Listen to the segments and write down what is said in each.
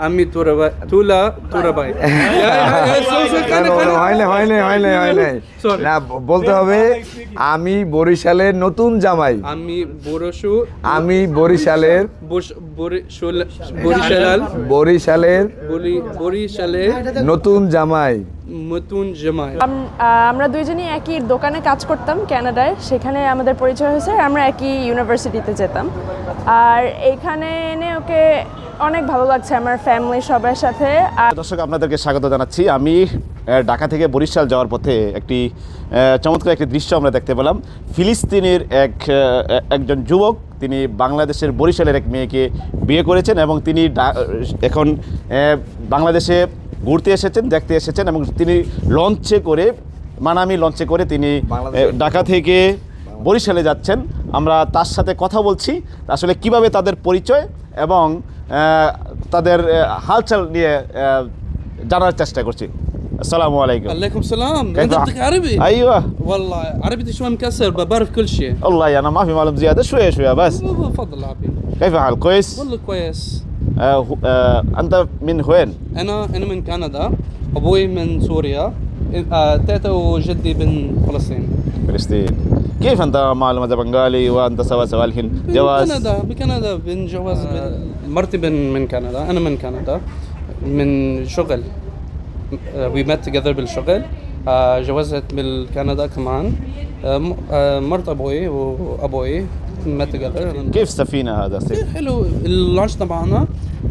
আমি তোরা ভাই হয় নাই না, বলতে হবে আমি বরিশালের নতুন জামাই। আমি বরিশালের নতুন জামাই। আমরা দুইজনই একই দোকানে কাজ করতাম কানাডায়, সেখানে আমাদের পরিচয় হয়েছে। আমরা একই ইউনিভার্সিটিতে যেতাম, আর এইখানে এনে ওকে অনেক ভালো লাগছে আমার ফ্যামিলি সবার সাথে। দর্শক, আপনাদেরকে স্বাগত জানাচ্ছি। আমি ঢাকা থেকে বরিশাল যাওয়ার পথে চমৎকার একটি দৃশ্য আমরা দেখতে পেলাম। ফিলিস্তিনের একজন যুবক, তিনি বাংলাদেশের বরিশালের এক মেয়েকে বিয়ে করেছেন এবং তিনি এখন বাংলাদেশে ঘুরতে এসেছেন, দেখতে এসেছেন এবং তিনি মানামি লঞ্চে করে তিনি ঢাকা থেকে বরিশালে যাচ্ছেন। আমরা তার সাথে কথা বলছি আসলে কিভাবে তাদের পরিচয় এবং তাদের হালচাল নিয়ে জানার চেষ্টা করছি। السلام عليكم. عليكم السلام. انت بدك عربي؟ ايوه والله عربيتي شوي مكسر، بعرف كل شيء. والله انا ما في معلومه زياده، شويه بس. تفضل حبيبي. كيف حالك؟ كويس؟ والله كويس. انت من وين؟ انا من كندا، ابوي من سوريا، تيتا وجدي من فلسطين. فلسطين. كيف انت معلومه بنغالي وانت سوا الحين جواز؟ بكندا بنجوز. مرتي من كندا، انا من كندا من شغل. we met together بالشغل. جوزت بالكندا كمان. مرت ابوي وابوي met together. كيف السفينه هذا؟ حلو. اللانش تبعنا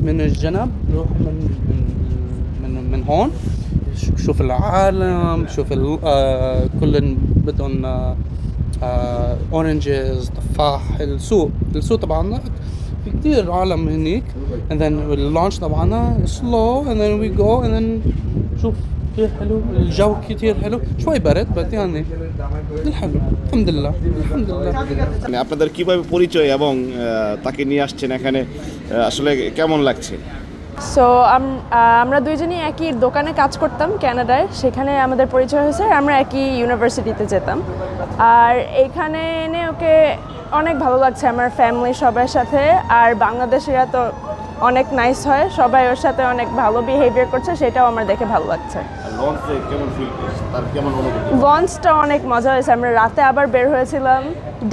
من الجنب، نروح من هون، شوف العالم، شوف كل بدهم اورنجز، تفاح. السوق تبعنا في كتير عالم هنيك. and then اللانش تبعنا slow and then we go and then شوف كتير حلو الجو، كتير حلو، شوي برد بس يعني الحلو. الحمد لله. আপনাদের কিভাবে পরিচয় এবং তাকে নিয়ে আসছেন এখানে, আসলে কেমন লাগছে? সো আমরা দুইজনই একই দোকানে কাজ করতাম কানাডায়, সেখানে আমাদের পরিচয় হয়েছে। আমরা একই ইউনিভার্সিটিতে যেতাম, আর এইখানে এনে ওকে অনেক ভালো লাগছে আমার ফ্যামিলি সবার সাথে। আর বাংলাদেশিরা তো অনেক নাইস হয়, সবাই ওর সাথে অনেক ভালো বিহেভিয়ার করছে, সেটাও আমার দেখে ভালো লাগছে। লঞ্চটা অনেক মজা হয়েছে। আমরা রাতে আবার বের হয়েছিলাম,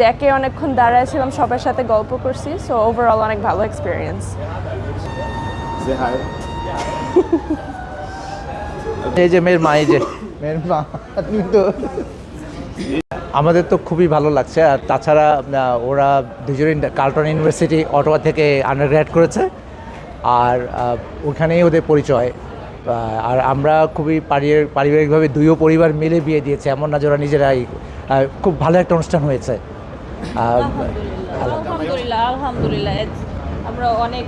ডেকে অনেকক্ষণ দাঁড়াইছিলাম, সবার সাথে গল্প করছি। সো ওভারঅল অনেক ভালো এক্সপিরিয়েন্স। এই যে মেয়ের মা, মেয়ের মা তো আমাদের তো খুবই ভালো লাগছে। আর তাছাড়া ওরা দুজনেই কার্লটন ইউনিভার্সিটি অটোয়া থেকে আন্ডারগ্র্যাড করেছে, আর ওখানেই ওদের পরিচয়। আর আমরা খুবই পারিবারিকভাবে দুইও পরিবার মিলে বিয়ে দিয়েছে, এমন না যে ওরা নিজেরাই। খুব ভালো একটা অনুষ্ঠান হয়েছে। আলহামদুলিল্লাহ আমরা অনেক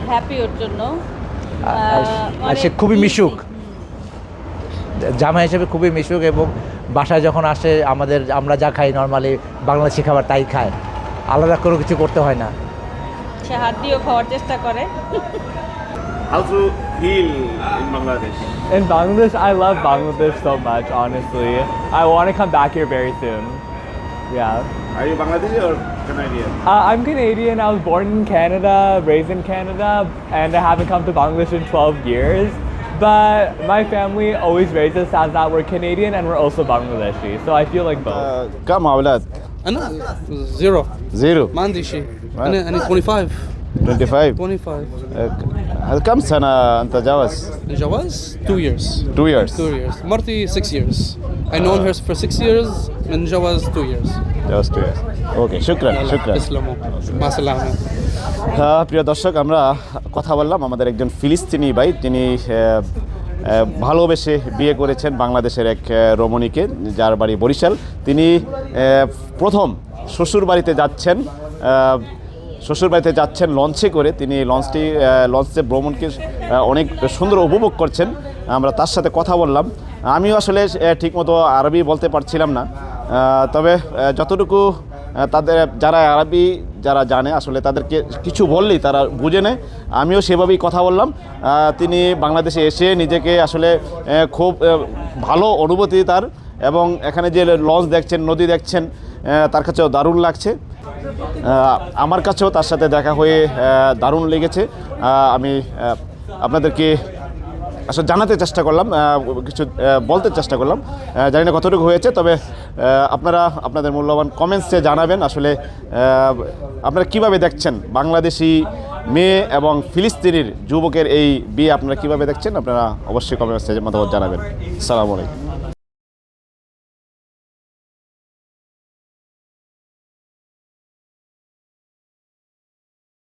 হ্যাপি ওর জন্য। আর সে খুবই মিশুক, জামা হিসেবে খুবই মিশুক, এবং বাসায় যখন আসে আমরা যা খাই নর্মালি বাংলাদেশি খাবার তাই খায়, আলাদা কোনো কিছু করতে হয় না। সে হাত দিয়েও খাওয়ার চেষ্টা করে। How do you feel in Bangladesh? In Bangladesh, I love Bangladesh so much, honestly. I want to come back here very soon. Yeah. Are you Bangladeshi or Canadian? I'm Canadian. I was born in Canada, raised in Canada, and I haven't come to Bangladesh in 12 years. But my family always raised us as that we're Canadian and we're also Bangladeshi. So I feel like both. كم أولاد؟ انا زيرو ما عندي شيء. انا 25. 25. كم سنة أنت جواز؟ الجواز 2 years. 2 years. مرتي 6 years. I known her for 6 years. من جواز 2 years. جواز 2 years. Okay, شكرا. تسلموا. مع السلامة. প্রিয় দর্শক, আমরা কথা বললাম আমাদের একজন ফিলিস্তিনি ভাই, তিনি ভালোবেসে বিয়ে করেছেন বাংলাদেশের এক রমণীকে, যার বাড়ি বরিশাল। তিনি প্রথম শ্বশুরবাড়িতে যাচ্ছেন লঞ্চে করে। তিনি লঞ্চে ভ্রমণকে অনেক সুন্দর উপভোগ করছেন। আমরা তার সাথে কথা বললাম। আমিও আসলে ঠিকমতো আরবি বলতে পারছিলাম না, তবে যতটুকু তাদের যারা জানে আসলে তাদেরকে কিছু বললেই তারা বুঝে নেয়। আমিও সেভাবেই কথা বললাম। তিনি বাংলাদেশে এসে নিজেকে আসলে খুব ভালো অনুভূতি তার, এবং এখানে যে লঞ্চ দেখছেন, নদী দেখছেন, তার কাছেও দারুণ লাগছে। আমার কাছেও তার সাথে দেখা হয়ে দারুণ লেগেছে। আমি আপনাদেরকে আসলে জানাতে চেষ্টা করলাম, কিছু বলতে চেষ্টা করলাম। জানি না কতটুকু হয়েছে, তবে আপনারা আপনাদের মূল্যবান কমেন্টসে জানাবেন আসলে আপনারা কিভাবে দেখছেন বাংলাদেশি মেয়ে এবং ফিলিস্তিনির যুবকের এই বিয়ে, আপনারা কিভাবে দেখছেন আপনারা অবশ্যই কমেন্টসে মতামত জানাবেন। আসসালামু আলাইকুম।